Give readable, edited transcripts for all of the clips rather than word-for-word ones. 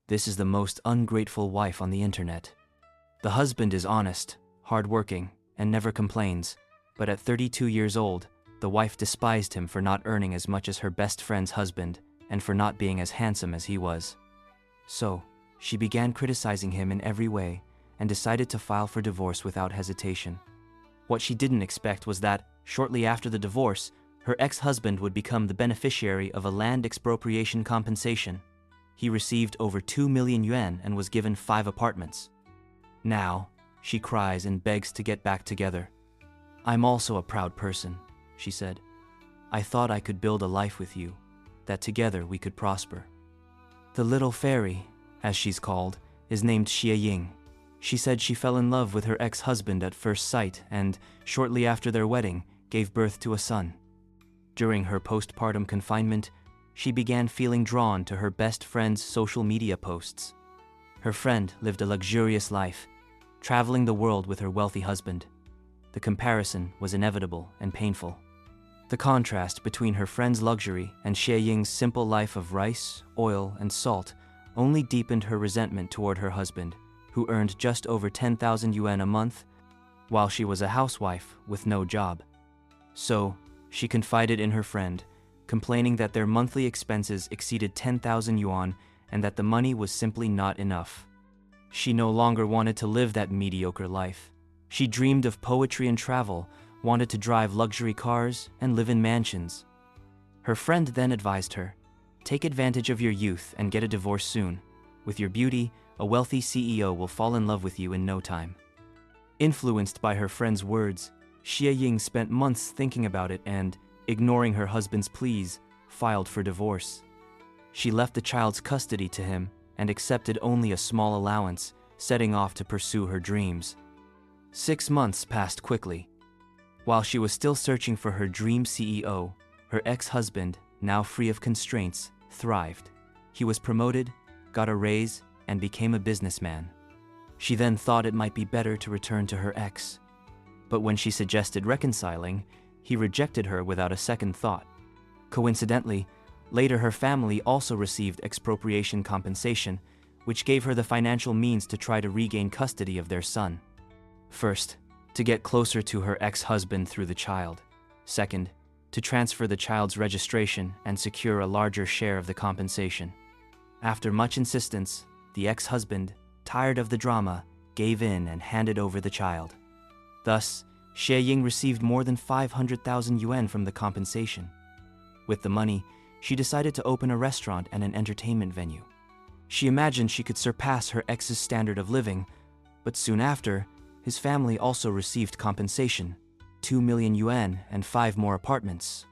This is the most ungrateful wife on the internet. The husband is honest, hardworking, and never complains, but at 32 years old, the wife despised him for not earning as much as her best friend's husband and for not being as handsome as he was. So, she began criticizing him in every way and decided to file for divorce without hesitation. What she didn't expect was that, shortly after the divorce, her ex-husband would become the beneficiary of a land expropriation compensation. He received over 2 million yuan and was given 5 apartments. Now, she cries and begs to get back together. "I'm also a proud person," she said. "I thought I could build a life with you, that together we could prosper." The little fairy, as she's called, is named Xie Ying. She said she fell in love with her ex-husband at first sight and, shortly after their wedding, gave birth to a son. During her postpartum confinement, she began feeling drawn to her best friend's social media posts. Her friend lived a luxurious life, traveling the world with her wealthy husband. The comparison was inevitable and painful. The contrast between her friend's luxury and Xie Ying's simple life of rice, oil, and salt only deepened her resentment toward her husband, who earned just over 10,000 yuan a month, while she was a housewife with no job. So, she confided in her friend, complaining that their monthly expenses exceeded 10,000 yuan and that the money was simply not enough. She no longer wanted to live that mediocre life. She dreamed of poetry and travel, wanted to drive luxury cars, and live in mansions. Her friend then advised her, "Take advantage of your youth and get a divorce soon. With your beauty, a wealthy CEO will fall in love with you in no time." Influenced by her friend's words, Xie Ying spent months thinking about it and, ignoring her husband's pleas, filed for divorce. She left the child's custody to him and accepted only a small allowance, setting off to pursue her dreams. 6 months passed quickly. While she was still searching for her dream CEO, her ex-husband, now free of constraints, thrived. He was promoted, got a raise, and became a businessman. She then thought it might be better to return to her ex. But when she suggested reconciling, he rejected her without a second thought. Coincidentally, later her family also received expropriation compensation, which gave her the financial means to try to regain custody of their son. First, to get closer to her ex-husband through the child. Second, to transfer the child's registration and secure a larger share of the compensation. After much insistence, the ex-husband, tired of the drama, gave in and handed over the child. Thus, Xie Ying received more than 500,000 yuan from the compensation. With the money, she decided to open a restaurant and an entertainment venue. She imagined she could surpass her ex's standard of living, but soon after, his family also received compensation, 2 million yuan and 5 more apartments.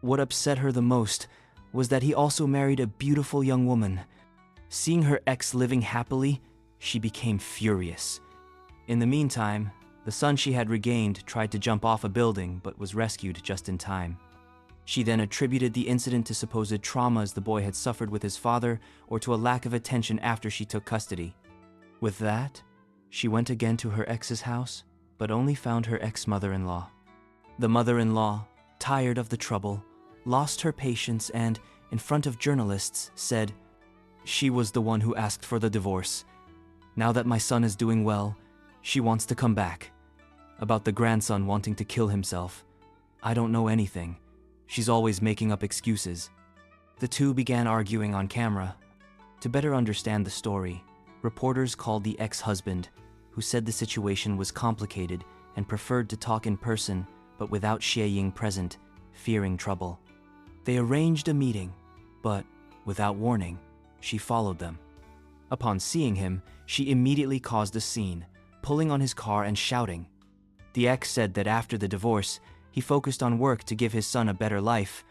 What upset her the most was that he also married a beautiful young woman. Seeing her ex living happily, she became furious. In the meantime, the son she had regained tried to jump off a building but was rescued just in time. She then attributed the incident to supposed traumas the boy had suffered with his father or to a lack of attention after she took custody. With that, she went again to her ex's house, but only found her ex-mother-in-law. The mother-in-law, tired of the trouble, lost her patience and, in front of journalists, said, "She was the one who asked for the divorce. Now that my son is doing well, she wants to come back. About the grandson wanting to kill himself, I don't know anything. She's always making up excuses." The two began arguing on camera. To better understand the story, reporters called the ex-husband, who said the situation was complicated and preferred to talk in person, but without Xie Ying present, fearing trouble. They arranged a meeting, but, without warning, she followed them. Upon seeing him, she immediately caused a scene, pulling on his car and shouting. The ex said that after the divorce, he focused on work to give his son a better life,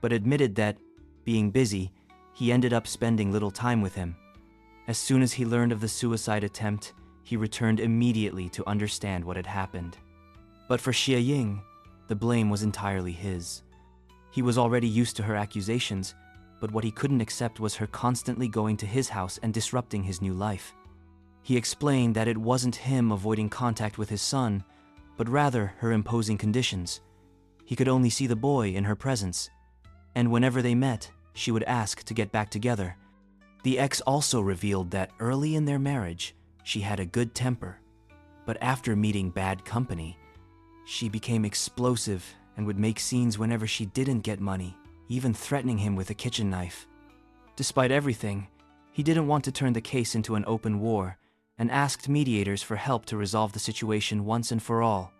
but admitted that, being busy, he ended up spending little time with him. As soon as he learned of the suicide attempt, he returned immediately to understand what had happened. But for Xie Ying, the blame was entirely his. He was already used to her accusations, but what he couldn't accept was her constantly going to his house and disrupting his new life. He explained that it wasn't him avoiding contact with his son, but rather her imposing conditions. He could only see the boy in her presence, and whenever they met, she would ask to get back together. The ex also revealed that early in their marriage, she had a good temper, but after meeting bad company, she became explosive and would make scenes whenever she didn't get money, even threatening him with a kitchen knife. Despite everything, he didn't want to turn the case into an open war and asked mediators for help to resolve the situation once and for all.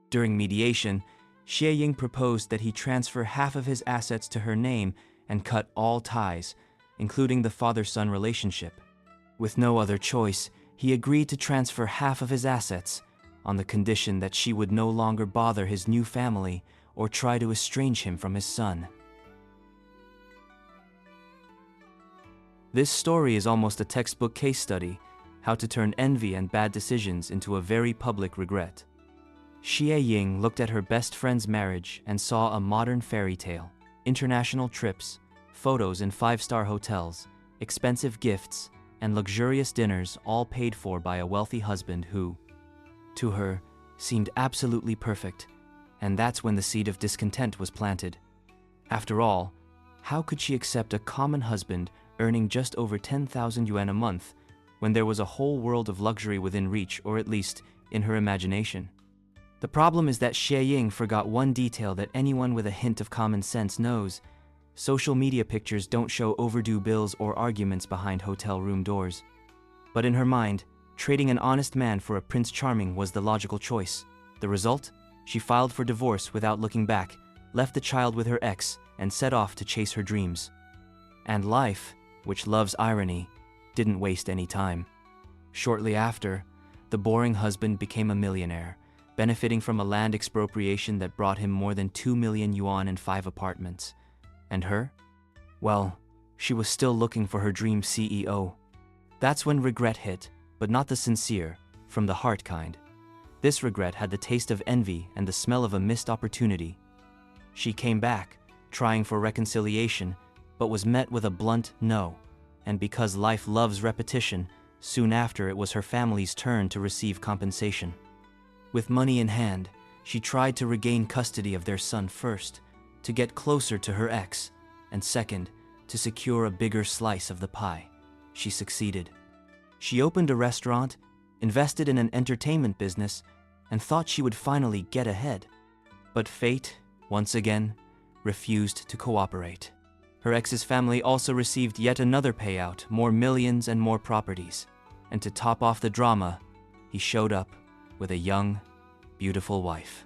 During mediation, Xie Ying proposed that he transfer half of his assets to her name and cut all ties, including the father-son relationship. With no other choice, he agreed to transfer half of his assets on the condition that she would no longer bother his new family or try to estrange him from his son. This story is almost a textbook case study, how to turn envy and bad decisions into a very public regret. Xie Ying looked at her best friend's marriage and saw a modern fairy tale, international trips, photos in five-star hotels, expensive gifts, and luxurious dinners all paid for by a wealthy husband who, to her, seemed absolutely perfect, and that's when the seed of discontent was planted. After all, how could she accept a common husband earning just over 10,000 yuan a month when there was a whole world of luxury within reach, or at least in her imagination? The problem is that Xie Ying forgot one detail that anyone with a hint of common sense knows. Social media pictures don't show overdue bills or arguments behind hotel room doors. But in her mind, trading an honest man for a Prince Charming was the logical choice. The result? She filed for divorce without looking back, left the child with her ex, and set off to chase her dreams. And life, which loves irony, didn't waste any time. Shortly after, the boring husband became a millionaire, benefiting from a land expropriation that brought him more than 2 million yuan and 5 apartments. And her? Well, she was still looking for her dream CEO. That's when regret hit, but not the sincere, from the heart kind. This regret had the taste of envy and the smell of a missed opportunity. She came back, trying for reconciliation, but was met with a blunt no. And because life loves repetition, soon after it was her family's turn to receive compensation. With money in hand, she tried to regain custody of their son first, to get closer to her ex, and second, to secure a bigger slice of the pie. She succeeded. She opened a restaurant, invested in an entertainment business, and thought she would finally get ahead. But fate, once again, refused to cooperate. Her ex's family also received yet another payout, more millions and more properties. And to top off the drama, he showed up with a young, beautiful wife.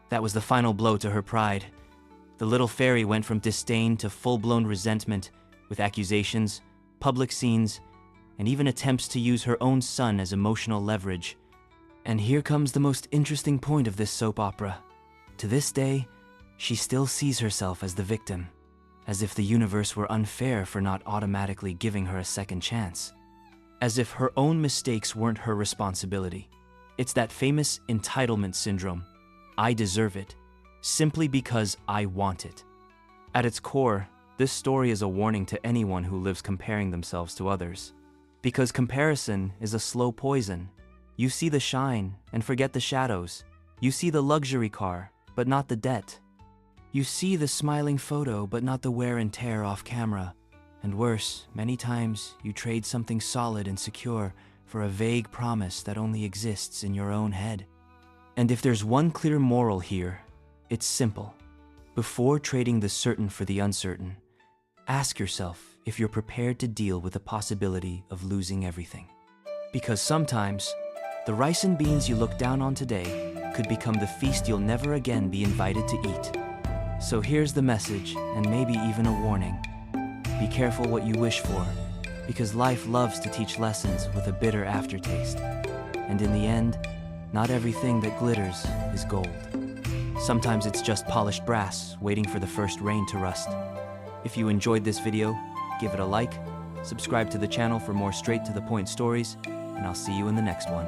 That was the final blow to her pride. The little fairy went from disdain to full-blown resentment, with accusations, public scenes, and even attempts to use her own son as emotional leverage. And here comes the most interesting point of this soap opera. To this day, she still sees herself as the victim, as if the universe were unfair for not automatically giving her a second chance. As if her own mistakes weren't her responsibility. It's that famous entitlement syndrome. I deserve it, simply because I want it. At its core, this story is a warning to anyone who lives comparing themselves to others. Because comparison is a slow poison. You see the shine and forget the shadows. You see the luxury car, but not the debt. You see the smiling photo, but not the wear and tear off camera. And worse, many times you trade something solid and secure for a vague promise that only exists in your own head. And if there's one clear moral here, it's simple. Before trading the certain for the uncertain, ask yourself if you're prepared to deal with the possibility of losing everything. Because sometimes, the rice and beans you look down on today could become the feast you'll never again be invited to eat. So here's the message, and maybe even a warning. Be careful what you wish for, because life loves to teach lessons with a bitter aftertaste. And in the end, not everything that glitters is gold. Sometimes it's just polished brass waiting for the first rain to rust. If you enjoyed this video, give it a like, subscribe to the channel for more straight-to-the-point stories, and I'll see you in the next one.